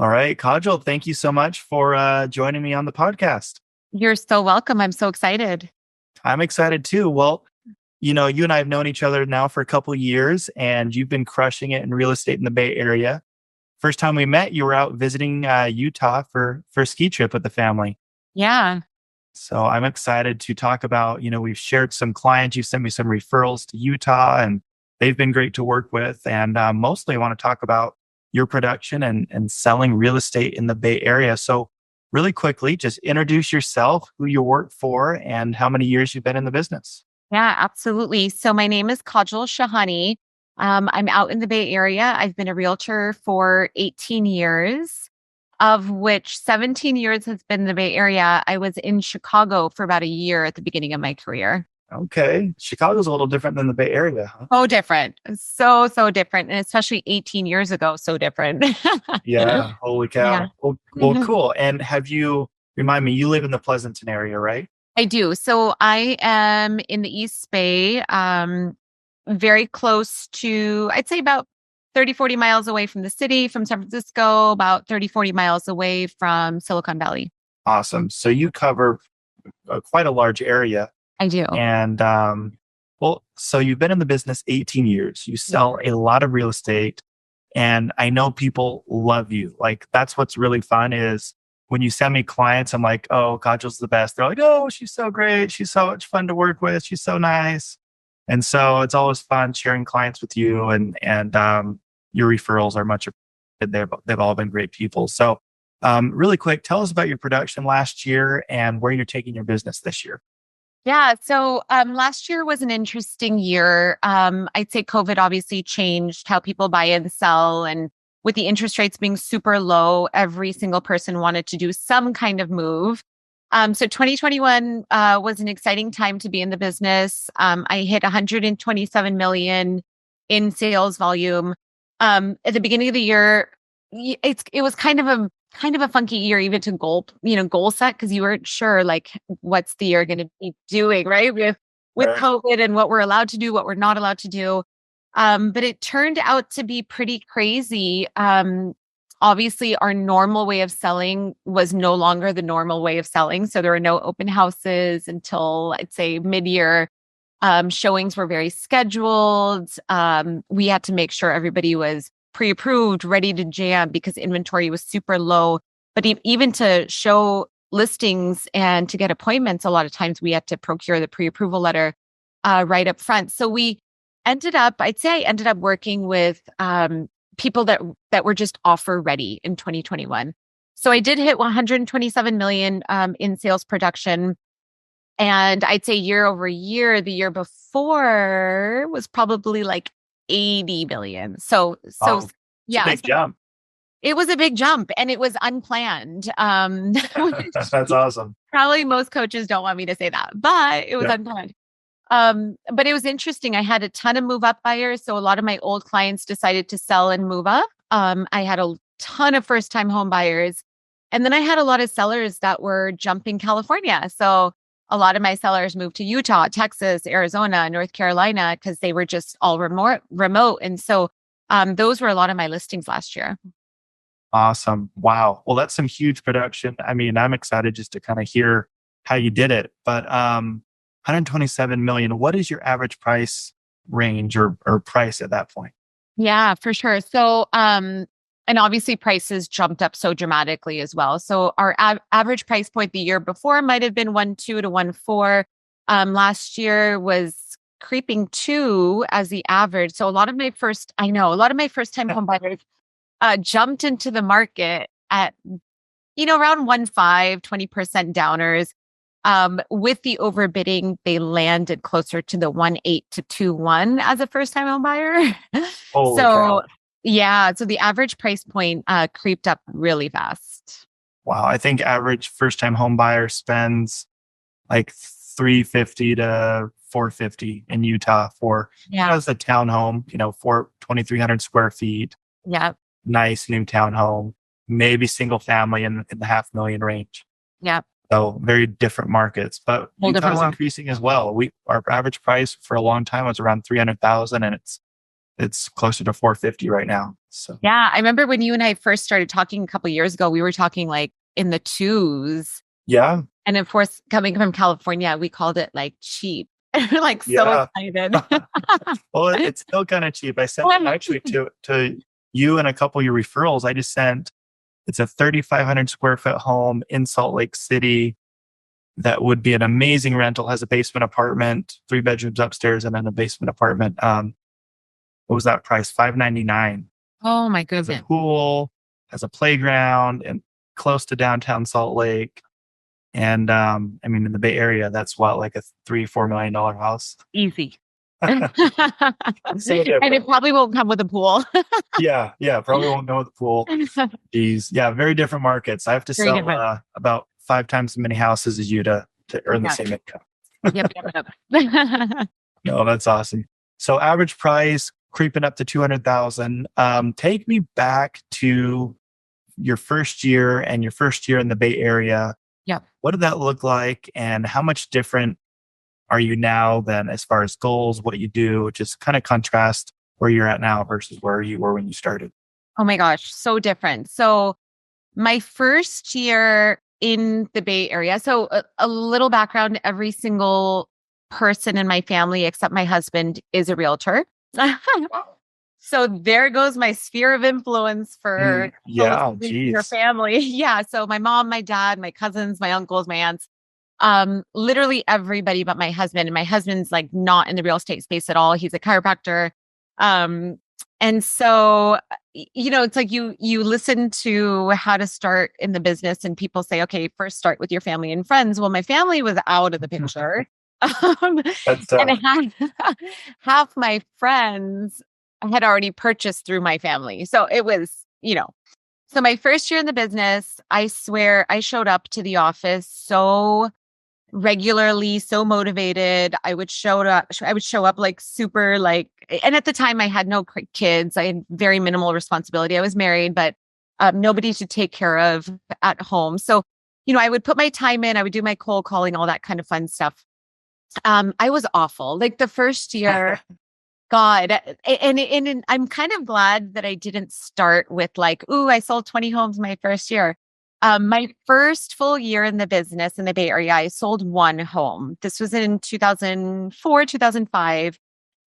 All right, Kaajal, thank you so much for joining me on the podcast. You're so welcome. I'm so excited. I'm excited too. Well, you and I have known each other now for a couple of years, and you've been crushing it in real estate in the Bay Area. First time we met, you were out visiting Utah for a ski trip with the family. Yeah. So I'm excited to talk about, we've shared some clients. You sent me some referrals to Utah, and they've been great to work with. And mostly I want to talk about your production and selling real estate in the Bay Area. So really quickly, just introduce yourself, who you work for, and how many years you've been in the business. Yeah, absolutely. So my name is Kaajal Shahani. I'm out in the Bay Area. I've been a realtor for 18 years, of which 17 years has been in the Bay Area. I was in Chicago for about a year at the beginning of my career. Okay. Chicago's a little different than the Bay Area, huh? So different. So different. And especially 18 years ago, so different. Yeah. Holy Yeah. cow. Well, cool. And remind me, you live in the Pleasanton area, right? I do. So I am in the East Bay, very close to, I'd say about 30, 40 miles away from the city, from San Francisco, about 30, 40 miles away from Silicon Valley. Awesome. So you cover quite a large area. I do. And so you've been in the business 18 years. You sell a lot of real estate, and I know people love you. Like that's what's really fun is when you send me clients, I'm like, oh, Kajal's the best. They're like, oh, she's so great. She's so much fun to work with. She's so nice. And so it's always fun sharing clients with you, and your referrals are much appreciated. They've all been great people. So really quick, tell us about your production last year and where you're taking your business this year. Yeah. So last year was an interesting year. I'd say COVID obviously changed how people buy and sell. And with the interest rates being super low, every single person wanted to do some kind of move. So 2021 was an exciting time to be in the business. I hit 127 million in sales volume. At the beginning of the year, it was kind of a funky year even to goal set because you weren't sure like what's the year going to be doing, right? With Right. COVID and what we're allowed to do, what we're not allowed to do. But it turned out to be pretty crazy. Obviously, our normal way of selling was no longer the normal way of selling. So there were no open houses until I'd say mid-year. Showings were very scheduled. We had to make sure everybody was pre-approved, ready to jam because inventory was super low. But even to show listings and to get appointments, a lot of times we had to procure the pre-approval letter right up front. So I'd say I ended up working with people that were just offer ready in 2021. So I did hit 127 million in sales production. And I'd say year over year, the year before was probably like 80 million. Wow. It's a Yeah, big jump. it was a big jump and it was unplanned. Which That's awesome. probably most coaches don't want me to say that, but it was Yeah. unplanned. But it was interesting. I had a ton of move up buyers. So a lot of my old clients decided to sell and move up. I had a ton of first time home buyers. And then I had a lot of sellers that were jumping California. So a lot of my sellers moved to Utah, Texas, Arizona, North Carolina, because they were just all remote. And so those were a lot of my listings last year. Awesome. Wow. Well, that's some huge production. I mean, I'm excited just to kind of hear how you did it. But 127 million, what is your average price range or price at that point? Yeah, for sure. So, and obviously prices jumped up so dramatically as well. So our average price point the year before might have been 1.2 to 1.4. Last year was creeping 2 as the average. So a lot of my first time home buyers jumped into the market at, around 1.5, 20% downers. With the overbidding, they landed closer to the 1.8 to 2.1 as a first time home buyer. Holy So cow. yeah, so the average price point creeped up really fast. Wow. I think average first time home buyer spends like 350 to 450 in Utah for, Yeah. it's a townhome, for 2,300 square feet, Yeah. nice new townhome, maybe single family in the 500,000 range. Yeah. So very different markets, but Whole different Utah's world. increasing as well. Our average price for a long time was around 300,000, and it's it's closer to 450 right now. So Yeah. I remember when you and I first started talking a couple of years ago, we were talking like in the twos. yeah, And of course, coming from California, we called it like cheap. We're like so yeah. excited. Well, it's still kind of cheap. I sent it actually to you and a couple of your referrals. I just sent, it's a 3,500 square foot home in Salt Lake City that would be an amazing rental, has a basement apartment, 3 bedrooms upstairs and then a basement apartment. What was that price? $599. Oh my Has a goodness. pool, has a playground, and close to downtown Salt Lake. And I mean, in the Bay Area, that's what, like a $3-4 million house. Easy. So And it probably won't come with a pool. yeah, probably won't go with the pool. Geez, yeah, very different markets. I have to Very sell different. about 5 times as many houses as you to earn the Yeah. same income. Yep. No, that's awesome. So average price creeping up to 200,000. Take me back to your first year and your first year in the Bay Area. Yep. What did that look like, and how much different are you now than as far as goals, what you do? Just kind of contrast where you're at now versus where you were when you started. Oh my gosh, so different. So my first year in the Bay Area. So a little background, every single person in my family, except my husband, is a realtor. So there goes my sphere of influence for Yeah, your geez. family. Yeah. So my mom, my dad, my cousins, my uncles, my aunts, literally everybody but my husband. And my husband's like not in the real estate space at all. He's a chiropractor. And so, it's like you listen to how to start in the business and people say, okay, first start with your family and friends. Well, my family was out of the picture. That's And half my friends had already purchased through my family. So it was, so my first year in the business, I swear I showed up to the office so regularly, so motivated. I would show up like super like, and at the time I had no kids. I had very minimal responsibility. I was married, but nobody to take care of at home. So, I would put my time in, I would do my cold calling, all that kind of fun stuff. I was awful. Like the first year, God, and I'm kind of glad that I didn't start with like, ooh, I sold 20 homes my first year. My first full year in the business in the Bay Area, I sold 1 home. This was in 2004, 2005.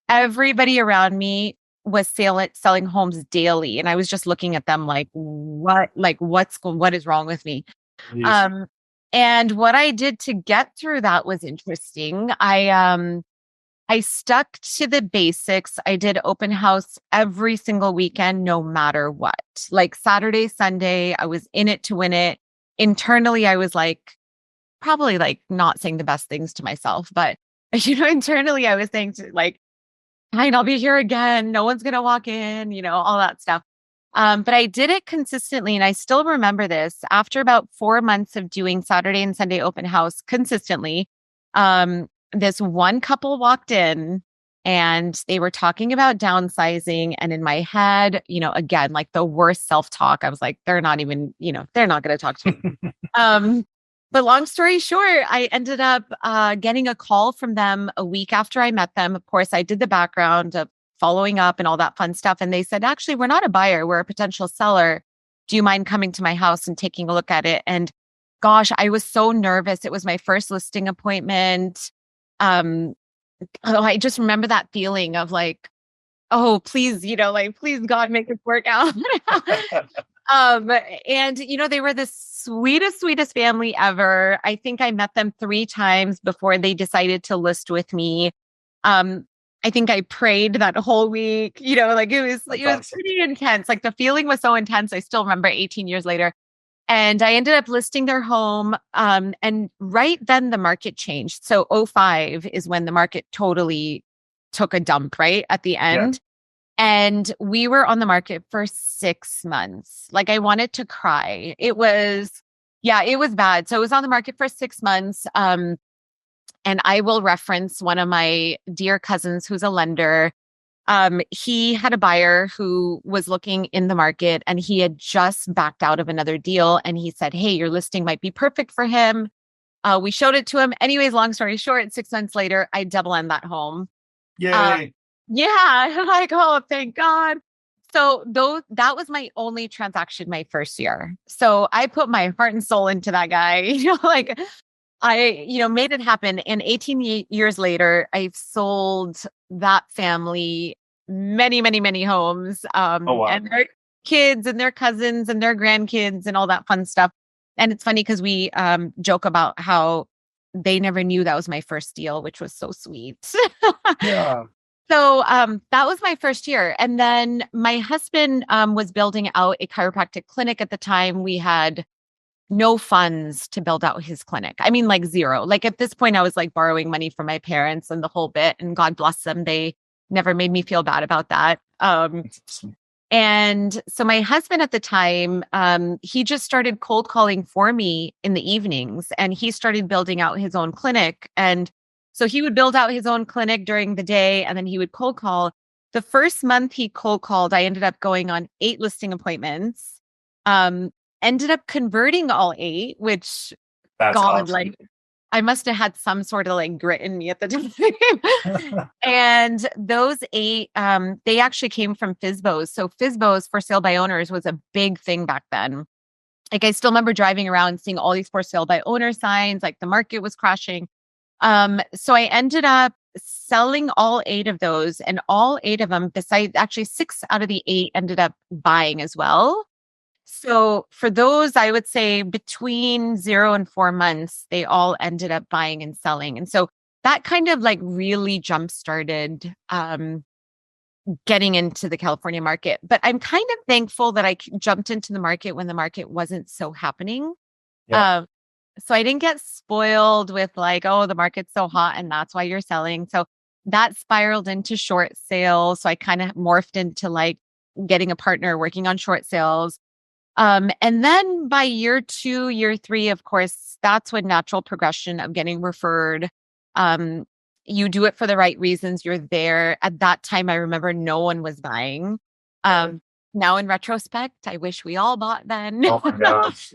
Everybody around me was selling homes daily. And I was just looking at them like, what is wrong with me? Geez. And what I did to get through that was interesting. I stuck to the basics. I did open house every single weekend, no matter what. Like Saturday, Sunday, I was in it to win it. Internally, I was like, probably like not saying the best things to myself, but internally I was saying to like, fine, I'll be here again. No one's going to walk in, all that stuff. But I did it consistently. And I still remember this after about 4 months of doing Saturday and Sunday open house consistently. This one couple walked in and they were talking about downsizing. And in my head, again, like the worst self-talk, I was like, they're not even, they're not going to talk to me. But long story short, I ended up getting a call from them a week after I met them. Of course, I did the background of following up and all that fun stuff. And they said, actually, we're not a buyer. We're a potential seller. Do you mind coming to my house and taking a look at it? And gosh, I was so nervous. It was my first listing appointment. I just remember that feeling of like, oh, please, please God, make this work out. And they were the sweetest family ever. I think I met them 3 times before they decided to list with me. I think I prayed that whole week, like it was pretty intense. Like the feeling was so intense. I still remember 18 years later. And I ended up listing their home. And right then the market changed. So '05 is when the market totally took a dump, right at the end. And we were on the market for 6 months. Like I wanted to cry. It was bad. So it was on the market for 6 months. And I will reference one of my dear cousins who's a lender. He had a buyer who was looking in the market and he had just backed out of another deal. And he said, hey, your listing might be perfect for him. We showed it to him. Anyways, long story short, 6 months later, I double end that home. Yay. Yeah. I'm like, oh, thank God. So that was my only transaction my first year. So I put my heart and soul into that guy, like made it happen. And 18 years later, I've sold that family many, many, many homes, Oh, wow. and their kids and their cousins and their grandkids and all that fun stuff. And it's funny because we joke about how they never knew that was my first deal, which was so sweet. Yeah. So that was my first year. And then my husband was building out a chiropractic clinic at the time. We had no funds to build out his clinic. I mean, like zero. Like at this point, I was like borrowing money from my parents and the whole bit. And God bless them. They never made me feel bad about that. And so my husband at the time, he just started cold calling for me in the evenings, and he started building out his own clinic. And so he would build out his own clinic during the day, and then he would cold call. The first month he cold called, I ended up going on 8 listing appointments. Ended up converting all 8, which That's God, awesome. like I must have had some sort of like grit in me at the time. And those 8, they actually came from FSBOs. So FSBOs, for sale by owners, was a big thing back then. Like I still remember driving around seeing all these for sale by owner signs, like the market was crashing. So I ended up selling all 8 of those, and all 8 of them, besides actually 6 out of the 8 ended up buying as well. So for those, I would say between 0 and 4 months, they all ended up buying and selling. And so that kind of like really jump started getting into the California market. But I'm kind of thankful that I jumped into the market when the market wasn't so happening. Yeah. So I didn't get spoiled with like, oh, the market's so hot and that's why you're selling. So that spiraled into short sales. So I kind of morphed into like getting a partner working on short sales. And then by year 2, year 3, of course, that's when natural progression of getting referred. You do it for the right reasons. You're there. At that time, I remember no one was buying. Now in retrospect, I wish we all bought then. Oh my gosh.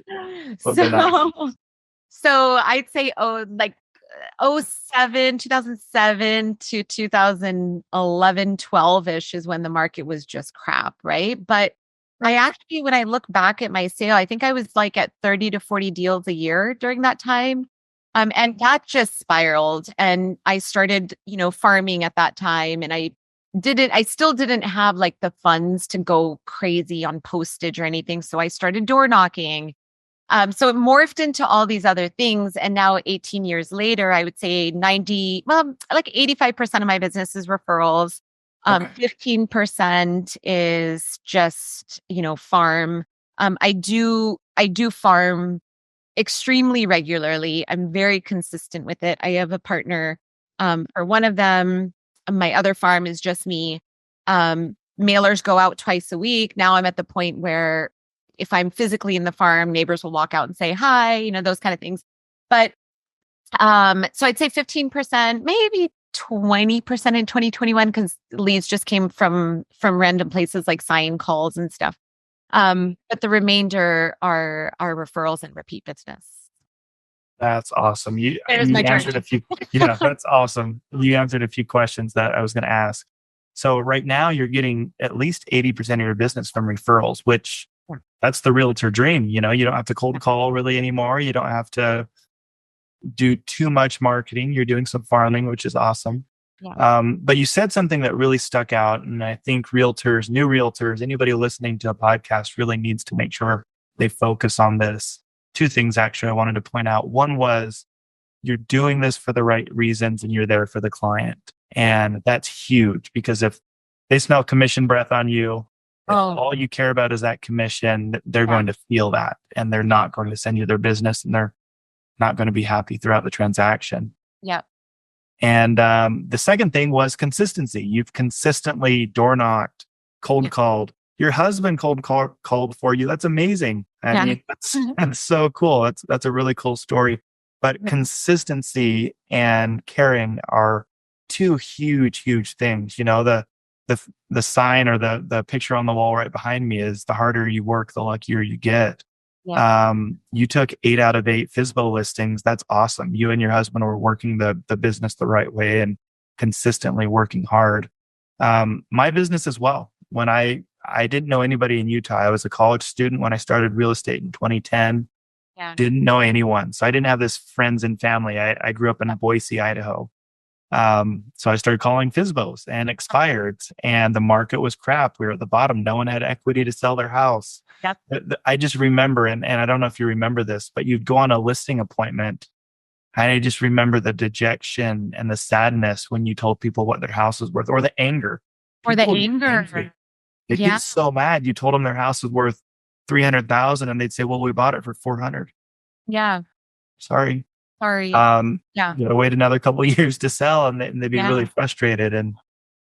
Would have been nice. So I'd say, oh 2007 to 2011, 12-ish is when the market was just crap, right? But I actually, when I look back at my sale, I think I was like at 30 to 40 deals a year during that time. And that just spiraled. And I started, farming at that time. And I still didn't have like the funds to go crazy on postage or anything. So I started door knocking. So it morphed into all these other things. And now 18 years later, I would say 85% of my business is referrals. 15% is just, farm. I do farm extremely regularly. I'm very consistent with it. I have a partner for one of them. My other farm is just me. Mailers go out twice a week. Now I'm at the point where if I'm physically in the farm, neighbors will walk out and say hi, those kind of things. But so I'd say 15%, maybe 20% in 2021, because leads just came from random places like sign calls and stuff. But the remainder are referrals and repeat business. That's awesome. You There's my answered a few. Yeah, that's awesome. You answered a few questions that I was going to ask. So right now you're getting at least 80% of your business from referrals, which that's the realtor dream. You don't have to cold call really anymore. You don't have to do too much marketing. You're doing some farming, which is awesome. Yeah. But you said something that really stuck out. And I think realtors, new realtors, anybody listening to a podcast really needs to make sure they focus on this. 2 things, actually, I wanted to point out. One was you're doing this for the right reasons and you're there for the client. And that's huge, because if they smell commission breath on you, if all you care about is that commission, they're going to feel that, and they're not going to send you their business, and they're not going to be happy throughout the transaction. Yeah. And the second thing was consistency. You've consistently door knocked, cold called. Your husband called for you. That's amazing. I mean, that's so cool. That's a really cool story. But consistency and caring are 2 huge, huge things. The sign or the picture on the wall right behind me is the harder you work, the luckier you get. Yeah. You took 8 out of 8 FSBO listings. That's awesome. You and your husband were working the business the right way and consistently working hard. My business as well. When I didn't know anybody in Utah. I was a college student when I started real estate in 2010. Yeah. Didn't know anyone. So I didn't have this friends and family. I grew up in Boise, Idaho. So I started calling FSBOs and expireds, and the market was crap. We were at the bottom. No one had equity to sell their house. Yep. I just remember, and I don't know if you remember this, but you'd go on a listing appointment, and I just remember the dejection and the sadness when you told people what their house was worth, or the anger. Or the People would get anger. angry. They'd Yeah. get so mad. You told them their house was worth 300,000, and they'd say, "Well, we bought it for 400." Yeah. Sorry. Sorry. Yeah. You gotta wait another couple of years to sell, and they'd be really Yeah. frustrated. And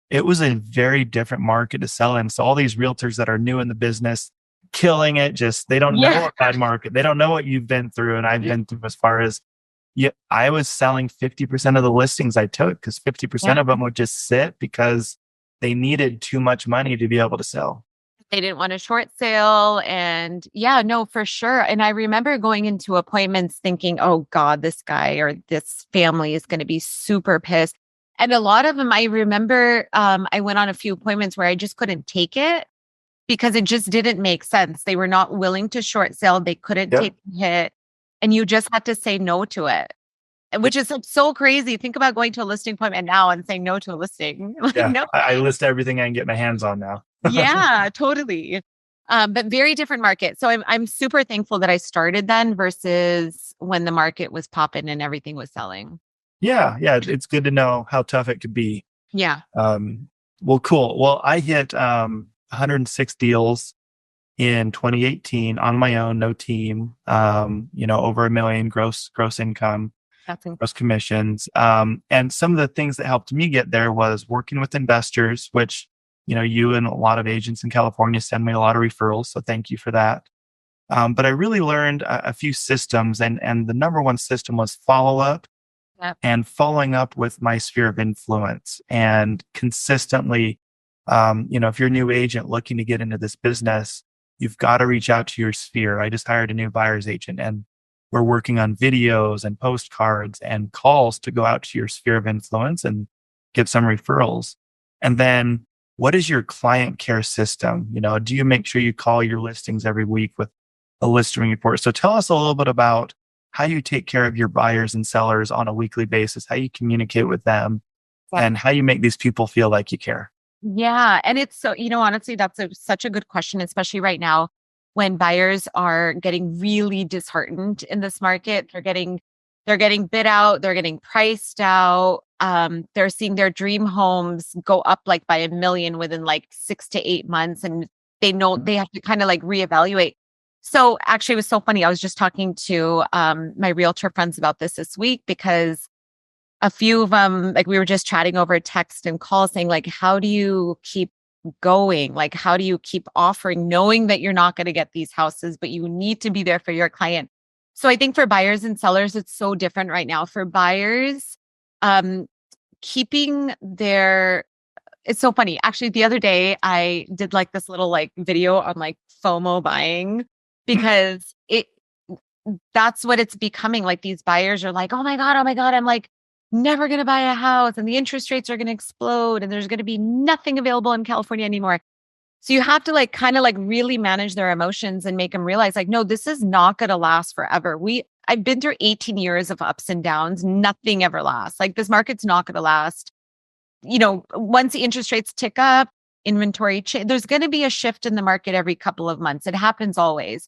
it was a very different market to sell in. So all these realtors that are new in the business, killing it, just they don't know Yeah. a bad market. They don't know what you've been through, and I've been through as far as yeah, I was selling 50% of the listings I took because 50% Yeah. of them would just sit because they needed too much money to be able to sell. They didn't want a short sale. And yeah, no, for sure. And I remember going into appointments thinking, oh God, this guy or this family is going to be super pissed. And a lot of them, I remember I went on a few appointments where I just couldn't take it because it just didn't make sense. They were not willing to short sell. They couldn't Yep. take the hit. And you just had to say no to it, which is like so crazy. Think about going to a listing appointment now and saying no to a listing. Like, Yeah. no. I list everything I can get my hands on now. Yeah, totally. But very different market. So I'm super thankful that I started then versus when the market was popping and everything was selling. Yeah. Yeah. It's good to know how tough it could be. Yeah. Well, cool. Well, I hit 106 deals in 2018 on my own, no team. Over $1 million gross income, That's gross commissions. And some of the things that helped me get there was working with investors, which you and a lot of agents in California send me a lot of referrals. So thank you for that. But I really learned a few systems, and the number one system was follow up. Yep. And following up with my sphere of influence and consistently, if you're a new agent looking to get into this business, you've got to reach out to your sphere. I just hired a new buyer's agent, and we're working on videos and postcards and calls to go out to your sphere of influence and get some referrals. And then what is your client care system? Do you make sure you call your listings every week with a listing report? So tell us a little bit about how you take care of your buyers and sellers on a weekly basis, how you communicate with them, and how you make these people feel like you care. Yeah. And it's so, honestly, that's such a good question, especially right now when buyers are getting really disheartened in this market. They're getting bid out, they're getting priced out. They're seeing their dream homes go up like by $1 million within like 6 to 8 months. And they know they have to kind of like reevaluate. So actually, it was so funny. I was just talking to my realtor friends about this week because a few of them, like we were just chatting over text and call saying like, how do you keep going? Like, how do you keep offering knowing that you're not going to get these houses, but you need to be there for your client? So I think for buyers and sellers, it's so different right now. For buyers, keeping their, it's so funny. Actually, the other day I did like this little like video on like FOMO buying because that's what it's becoming. Like these buyers are like, oh my God, I'm like never going to buy a house and the interest rates are going to explode and there's going to be nothing available in California anymore. So you have to like kind of like really manage their emotions and make them realize like, no, this is not going to last forever. I've been through 18 years of ups and downs. Nothing ever lasts. Like this market's not going to last. Once the interest rates tick up, inventory, there's going to be a shift in the market every couple of months. It happens always.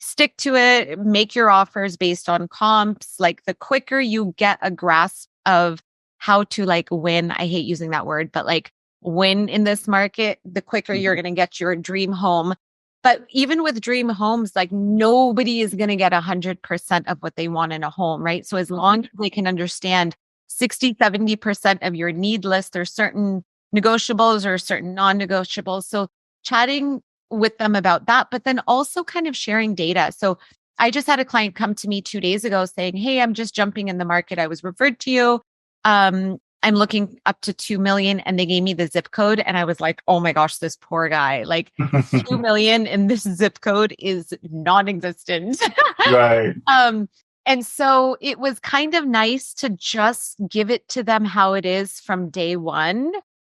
Stick to it, make your offers based on comps. Like the quicker you get a grasp of how to like win, I hate using that word, but like win in this market, the quicker you're going to get your dream home. But even with dream homes, like nobody is going to get 100% of what they want in a home, right? So as long as they can understand 60, 70% of your need list, there's certain negotiables or certain non-negotiables. So chatting with them about that, but then also kind of sharing data. So I just had a client come to me 2 days ago saying, hey, I'm just jumping in the market. I was referred to you. I'm looking up to 2 million, and they gave me the zip code. And I was like, oh my gosh, this poor guy, like 2 million in this zip code is non-existent. Right. And so it was kind of nice to just give it to them how it is from day one.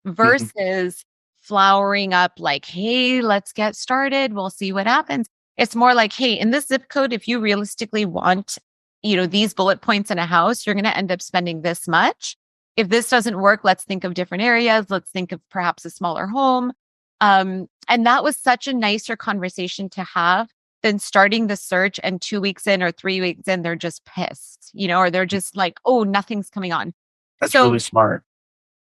Mhm. versus flowering up like, hey, let's get started. We'll see what happens. It's more like, hey, in this zip code, if you realistically want, these bullet points in a house, you're going to end up spending this much. If this doesn't work, let's think of different areas. Let's think of perhaps a smaller home. And that was such a nicer conversation to have than starting the search and 2 weeks in or 3 weeks in, they're just pissed, or they're just like, oh, nothing's coming on. That's So really smart.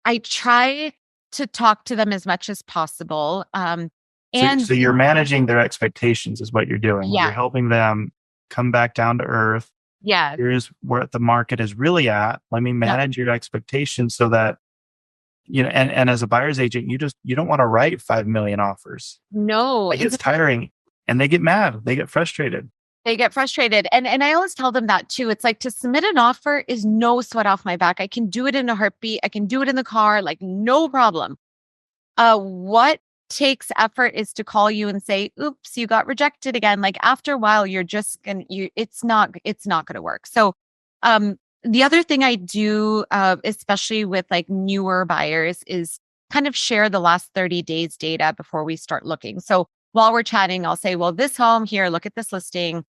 I try to talk to them as much as possible. So And you're managing their expectations is what you're doing. You're yeah, helping them come back down to earth. yeah, Here's where the market is really at. Let me yeah. manage your expectations so that, and as a buyer's agent, you don't want to write 5 million offers. No. It gets tiring and they get mad. They get frustrated. They get frustrated. And I always tell them that too. It's like to submit an offer is no sweat off my back. I can do it in a heartbeat. I can do it in the car, like no problem. What takes effort is to call you and say, oops, you got rejected again. Like after a while, you're just gonna it's not gonna work. So the other thing I do, especially with like newer buyers, is kind of share the last 30 days data before we start looking. So while we're chatting, I'll say, well, this home here, look at this listing.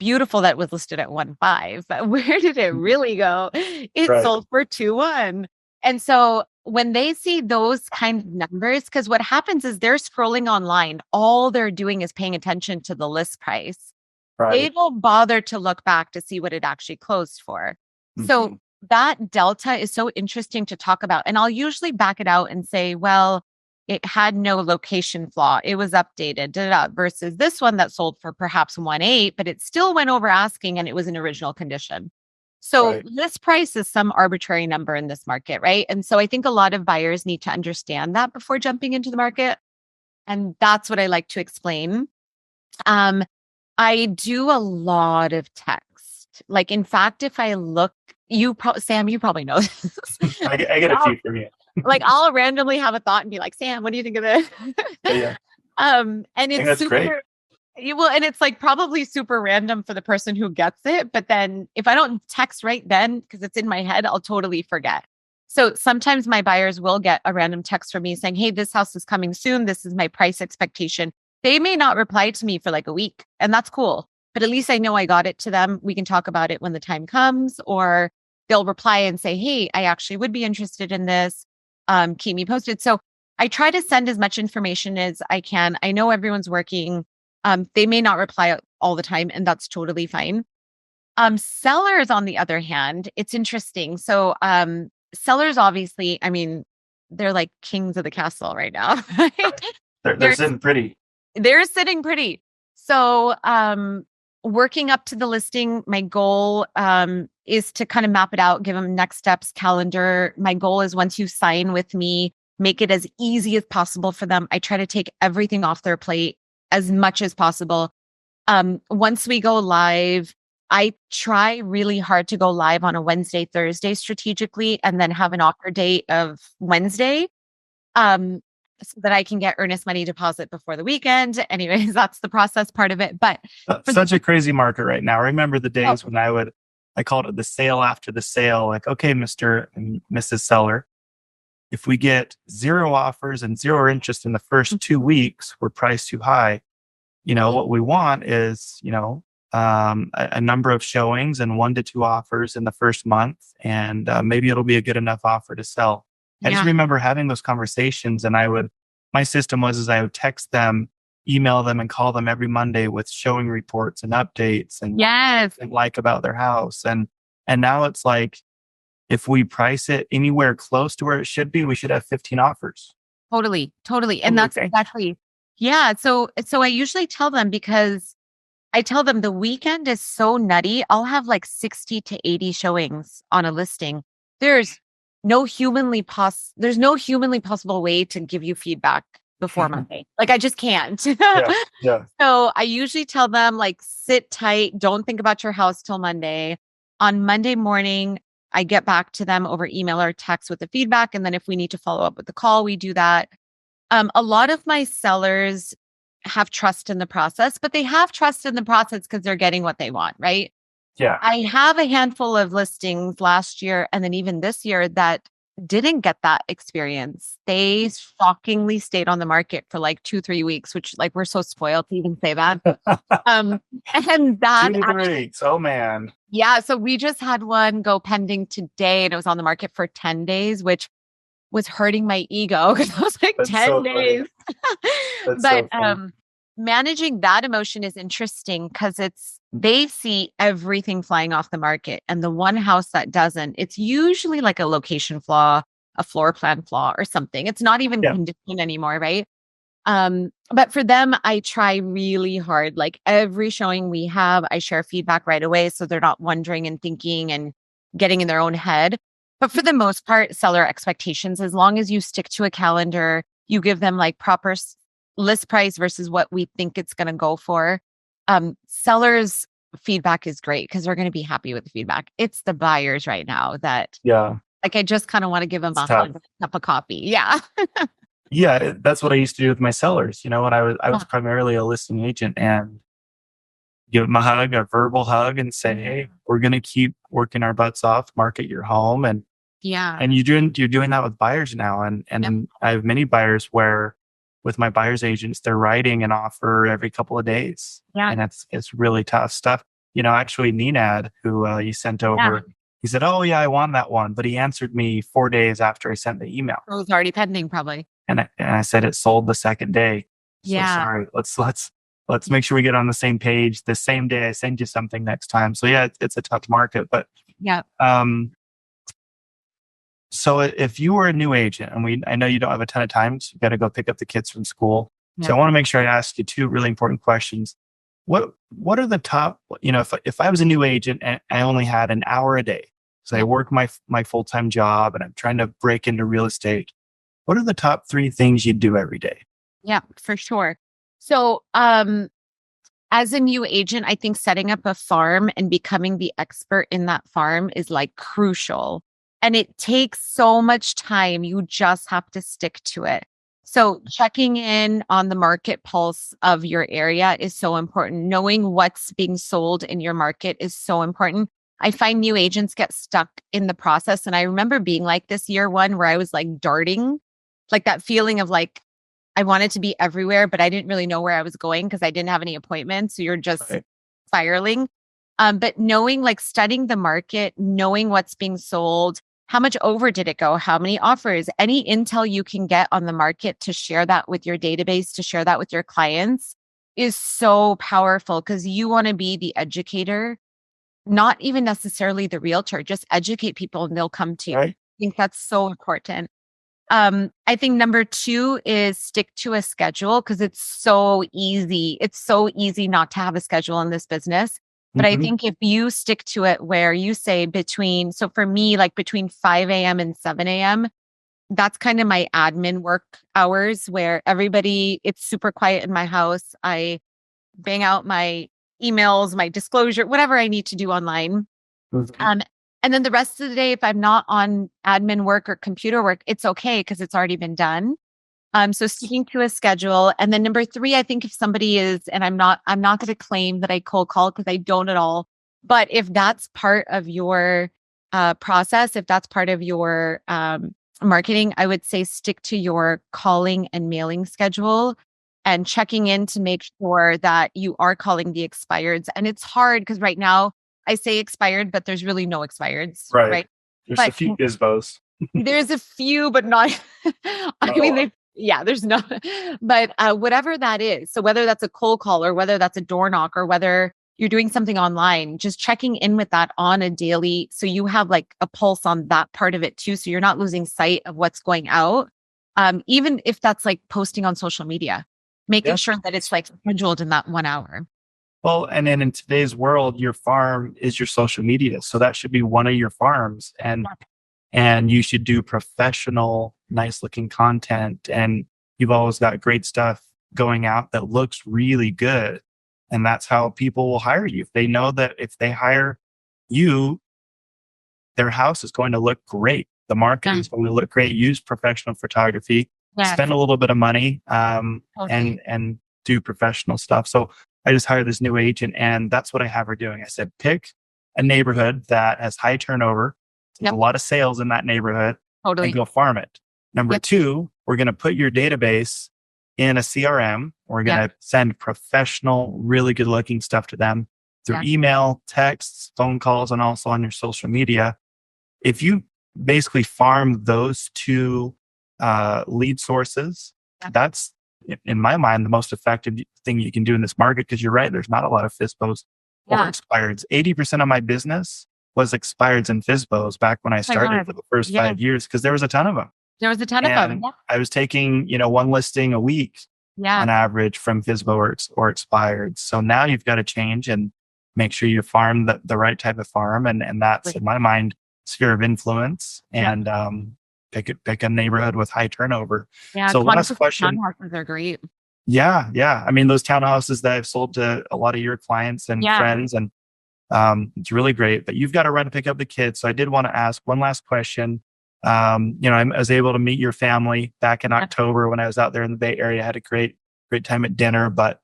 Beautiful that was listed at 1.5, but where did it really go? It Right. sold for 2.1. And so when they see those kind of numbers, because what happens is they're scrolling online, all they're doing is paying attention to the list price. They Right. don't bother to look back to see what it actually closed for. Mhm. So that delta is so interesting to talk about. And I'll usually back it out and say, well, it had no location flaw. It was updated, versus this one that sold for perhaps 1.8, but it still went over asking and it was in original condition. So Right. list price is some arbitrary number in this market, right? And so I think a lot of buyers need to understand that before jumping into the market. And that's what I like to explain. Um, I do a lot of text. Like, in fact, if I look, Sam, you probably know this. I get a I'll, few from you. like, I'll randomly have a thought and be like, Sam, what do you think of this? Yeah. And I think it's that's great. super, you will, and it's like probably super random for the person who gets it. But then if I don't text right then, because it's in my head, I'll totally forget. So sometimes my buyers will get a random text from me saying, hey, this house is coming soon. This is my price expectation. They may not reply to me for like a week, and that's cool. But at least I know I got it to them. We can talk about it when the time comes, or they'll reply and say, hey, I actually would be interested in this. Keep me posted. So I try to send as much information as I can. I know everyone's working. They may not reply all the time, and that's totally fine. Sellers, on the other hand, it's interesting. So sellers, obviously, I mean, they're like kings of the castle right now. Right? They're They're sitting pretty. they're sitting pretty. So working up to the listing, my goal is to kind of map it out, give them next steps, calendar. My goal is once you sign with me, make it as easy as possible for them. I try to take everything off their plate as much as possible. Once we go live, I try really hard to go live on a Wednesday, Thursday strategically, and then have an offer date of Wednesday. Um, so that I can get earnest money deposit before the weekend. Anyways, that's the process part of it. But for Such a crazy market right now. I remember the oh, days when I called it the sale after the sale. Like, okay, Mr. and Mrs. Seller, if we get 0 offers and 0 interest in the first 2 weeks, we're priced too high. What we want is, a number of showings and 1 to 2 offers in the first month. And maybe it'll be a good enough offer to sell. I just yeah, remember having those conversations, and my system was is I would text them, email them, and call them every Monday with showing reports and updates and what yes, they like about their house. And now it's like, if we price it anywhere close to where it should be, we should have 15 offers. totally. And Oh, that's okay. exactly, yeah. So I usually tell them, because I tell them the weekend is so nutty. I'll have like 60 to 80 showings on a listing. There's there's no humanly possible way to give you feedback before Monday. Like I just can't. Yeah. Yeah. So I usually tell them like sit tight, don't think about your house till Monday. On Monday morning, I get back to them over email or text with the feedback. And then if we need to follow up with the call, we do that. A lot of my sellers have trust in the process, but they have trust in the process because they're getting what they want, right? Yeah. I have a handful of listings last year and then even this year that didn't get that experience. They shockingly stayed on the market for like 2-3 weeks, which like we're so spoiled to even say that. Um, and that 2 to 3 weeks. Oh man. yeah. So we just had one go pending today and it was on the market for 10 days, which was hurting my ego because I was like, That's 10 so days. That's But so funny. managing that emotion is interesting because they see everything flying off the market. And the one house that doesn't, it's usually like a location flaw, a floor plan flaw or something. It's not even condition anymore, right? But for them, I try really hard. Like every showing we have, I share feedback right away. So they're not wondering and thinking and getting in their own head. But for the most part, seller expectations, as long as you stick to a calendar, you give them like proper list price versus what we think it's going to go for. Sellers feedback is great because they're going to be happy with the feedback. It's the buyers right now that like, I just kind of want to give them a cup of coffee. Yeah. Yeah, that's what I used to do with my sellers. When I was primarily a listing agent, and give them a hug, a verbal hug, and say, "Hey, we're going to keep working our butts off, market your home." And you're doing that with buyers now. And I have many buyers where, with my buyers agents, they're writing an offer every couple of days, and it's really tough stuff. Actually, Nenad, who you sent over. He said, "Oh yeah, I want that one," but he answered me 4 days after I sent the email. It was already pending, probably. And I said it sold the second day. So sorry. Let's make sure we get on the same page. The same day I send you something next time. So yeah, it's a tough market. But so if you were a new agent, and I know you don't have a ton of time, so you got to go pick up the kids from school. So I want to make sure I ask you 2 really important questions. What are the top? If I was a new agent and I only had an hour a day, so I work my full-time job and I'm trying to break into real estate, what are the top 3 things you do every day? Yeah, for sure. So, as a new agent, I think setting up a farm and becoming the expert in that farm is like crucial. And it takes so much time. You just have to stick to it. So checking in on the market pulse of your area is so important. Knowing what's being sold in your market is so important. I find new agents get stuck in the process. And I remember being like this year one where I was like darting, like that feeling of like, I wanted to be everywhere, but I didn't really know where I was going because I didn't have any appointments. So you're just spiraling. But knowing, like studying the market, knowing what's being sold, how much over did it go? How many offers? Any intel you can get on the market to share that with your database, to share that with your clients is so powerful because you want to be the educator, not even necessarily the realtor. Just educate people and they'll come to you. I think that's so important. I think number 2 is stick to a schedule because it's so easy. It's so easy not to have a schedule in this business. But I think if you stick to it where you say so for me, like between 5 a.m. and 7 a.m., that's kind of my admin work hours where it's super quiet in my house. I bang out my emails, my disclosure, whatever I need to do online. And then the rest of the day, if I'm not on admin work or computer work, it's okay because it's already been done. So sticking to a schedule. And then number 3, I think if somebody is, and I'm not going to claim that I cold call because I don't at all. But if that's part of your process, if that's part of your marketing, I would say stick to your calling and mailing schedule and checking in to make sure that you are calling the expireds. And it's hard because right now, I say expired, but there's really no expireds, right? There's a few gizmos. There's a few, but not. There's no. But whatever that is, so whether that's a cold call or whether that's a door knock or whether you're doing something online, just checking in with that on a daily, so you have like a pulse on that part of it too, so you're not losing sight of what's going out. Even if that's like posting on social media, making sure that it's like scheduled in that 1 hour. Well, and then in today's world, your farm is your social media. So that should be one of your farms. And you should do professional, nice looking content. And you've always got great stuff going out that looks really good. And that's how people will hire you. They know that if they hire you, their house is going to look great. The market is going to look great. Use professional photography, spend a little bit of money, and do professional stuff. So I just hired this new agent, and that's what I have her doing. I said, pick a neighborhood that has high turnover, a lot of sales in that neighborhood, and Totally. go farm it. Number Yep. two, we're going to put your database in a CRM. We're going Yeah. to send professional, really good looking stuff to them through Yeah. email, texts, phone calls, and also on your social media. If you basically farm those two lead sources, Yeah. that's, in my mind, the most effective thing you can do in this market. Because you're right, there's not a lot of FISBOs or Yeah. expireds. 80% of my business was expireds and FISBOs back when I Oh my started God. for the first Yeah. 5 years, because there was a ton of them. There was a ton of them. And I was taking, one listing a week Yeah. on average from FISBO or expired. So now you've got to change and make sure you farm the right type of farm. And that's, in my mind, sphere of influence. Yeah. And pick a neighborhood with high turnover. Yeah. So last Condos question. townhouses are great. Yeah. Yeah. I mean, those townhouses that I've sold to a lot of your clients and Yeah. friends, and it's really great, but you've got to run to pick up the kids. So I did want to ask one last question. I was able to meet your family back in October when I was out there in the Bay Area. I had a great time at dinner, but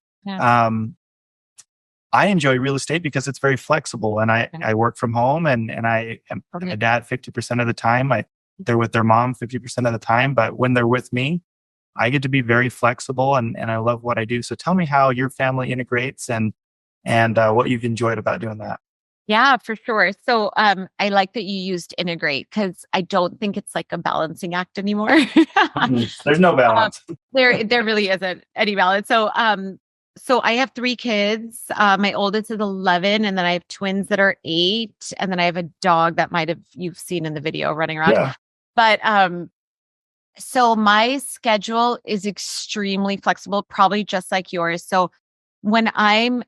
I enjoy real estate because it's very flexible, and I work from home, and I am my dad 50% of the time. They're with their mom 50% of the time, but when they're with me, I get to be very flexible, and I love what I do. So tell me how your family integrates and what you've enjoyed about doing that. Yeah, for sure. So I like that you used integrate, because I don't think it's like a balancing act anymore. There's no balance. There really isn't any balance. So I have 3 kids. My oldest is 11, and then I have twins that are 8, and then I have a dog that you've seen in the video running around. Yeah. But so my schedule is extremely flexible, probably just like yours. So when I'm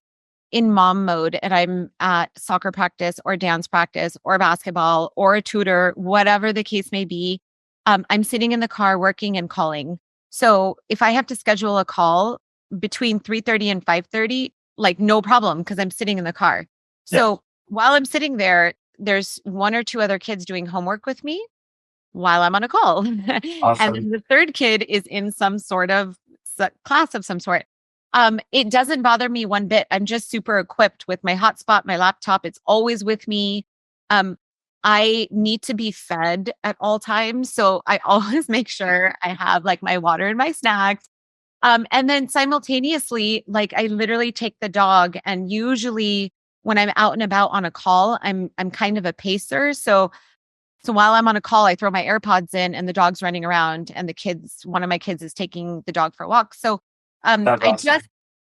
in mom mode and I'm at soccer practice or dance practice or basketball or a tutor, whatever the case may be, I'm sitting in the car working and calling. So if I have to schedule a call between 3:30 and 5:30, like no problem, because I'm sitting in the car. So while I'm sitting there, there's 1 or 2 other kids doing homework with me while I'm on a call. Awesome. And then the third kid is in some sort of class of some sort. It doesn't bother me one bit. I'm just super equipped with my hotspot, my laptop. It's always with me. I need to be fed at all times. So I always make sure I have like my water and my snacks. And then simultaneously, like I literally take the dog, and usually when I'm out and about on a call, I'm kind of a pacer. So while I'm on a call, I throw my AirPods in and the dog's running around, and one of my kids is taking the dog for a walk. So That's awesome.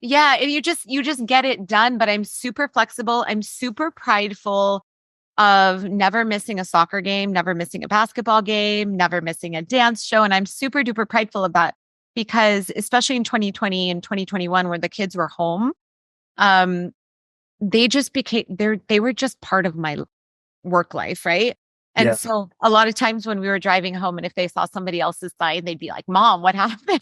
and you just get it done. But I'm super flexible. I'm super prideful of never missing a soccer game, never missing a basketball game, never missing a dance show. And I'm super duper prideful of that, because especially in 2020 and 2021, where the kids were home, they were just part of my work life, right? And so a lot of times when we were driving home, and if they saw somebody else's sign, they'd be like, "Mom, what happened?"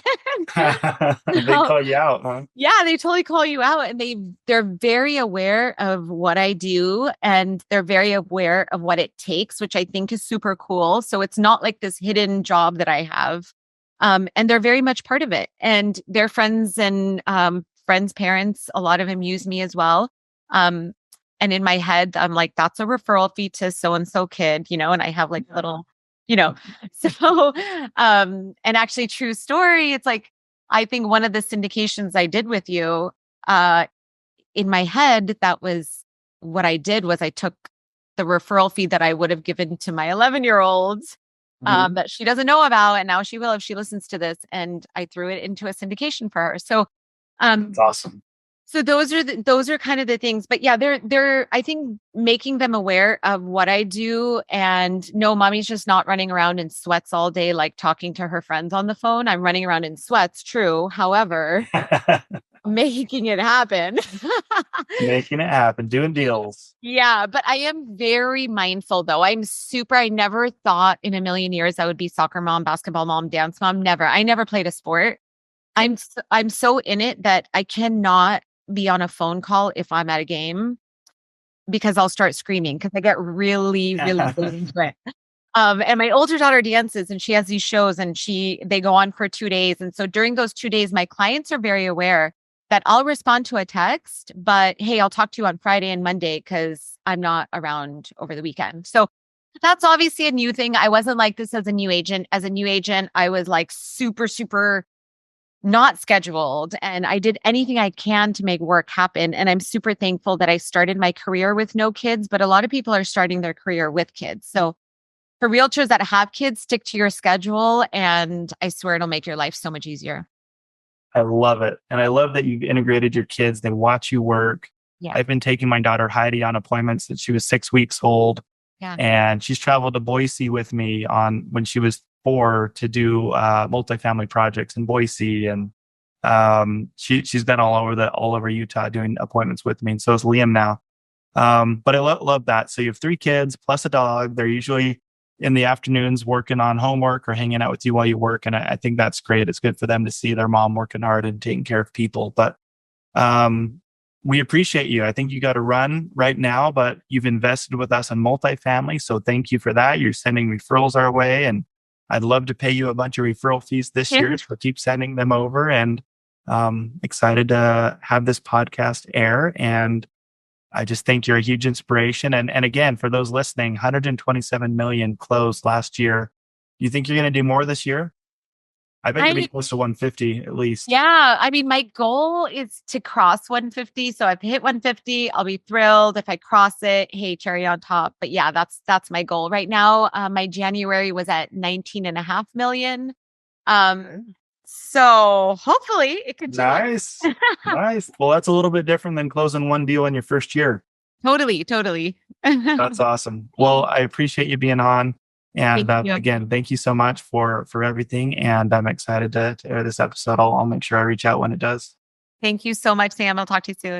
They call you out, huh? Yeah, they totally call you out, and they're very aware of what I do, and they're very aware of what it takes, which I think is super cool. So it's not like this hidden job that I have. And they're very much part of it. And their friends and friends' parents, a lot of them use me as well. And in my head, I'm like, that's a referral fee to so-and-so kid, and I have like little, so, and actually true story. It's like, I think one of the syndications I did with you, in my head, that was what I did was I took the referral fee that I would have given to my 11-year-old, that she doesn't know about. And now she will, if she listens to this, and I threw it into a syndication for her. So, That's awesome. So those are kind of the things, but yeah, they're I think making them aware of what I do, and no, mommy's just not running around in sweats all day, like talking to her friends on the phone. I'm running around in sweats, true. However, making it happen. Making it happen, doing deals. Yeah, but I am very mindful though. I never thought in a million years I would be soccer mom, basketball mom, dance mom. Never. I never played a sport. I'm so in it that I cannot be on a phone call if I'm at a game, because I'll start screaming, because I get really, really, really into it. And my older daughter dances, and she has these shows, and they go on for 2 days. And so during those 2 days, my clients are very aware that I'll respond to a text, but hey, I'll talk to you on Friday and Monday, because I'm not around over the weekend. So That's obviously a new thing. I wasn't like this as a new agent. As a new agent, I was like super, super not scheduled. And I did anything I can to make work happen. And I'm super thankful that I started my career with no kids, but a lot of people are starting their career with kids. So for realtors that have kids, stick to your schedule. And I swear it'll make your life so much easier. I love it. And I love that you've integrated your kids. They watch you work. Yeah. I've been taking my daughter Heidi on appointments since she was 6 weeks old. Yeah. And she's traveled to Boise with me on when she was 4 to do multifamily projects in Boise. And she's been all over Utah doing appointments with me. And so is Liam now. But I love that. So you have 3 kids plus a dog. They're usually in the afternoons working on homework or hanging out with you while you work. And I think that's great. It's good for them to see their mom working hard and taking care of people. But we appreciate you. I think you got to run right now, but you've invested with us in multifamily. So thank you for that. You're sending referrals our way. And I'd love to pay you a bunch of referral fees this year. So keep sending them over. And excited to have this podcast air. And I just think you're a huge inspiration. And again, for those listening, 127 million closed last year. Do you think you're going to do more this year? I bet you'll be close to 150 at least. Yeah. I mean, my goal is to cross 150. So if I hit 150, I'll be thrilled. If I cross it, hey, cherry on top. But yeah, that's my goal right now. My January was at 19.5 million. So hopefully it continues. Nice. Nice. Well, that's a little bit different than closing one deal in your first year. Totally. That's awesome. Well, I appreciate you being on. And again, thank you so much for everything. And I'm excited to air this episode. I'll make sure I reach out when it does. Thank you so much, Sam. I'll talk to you soon.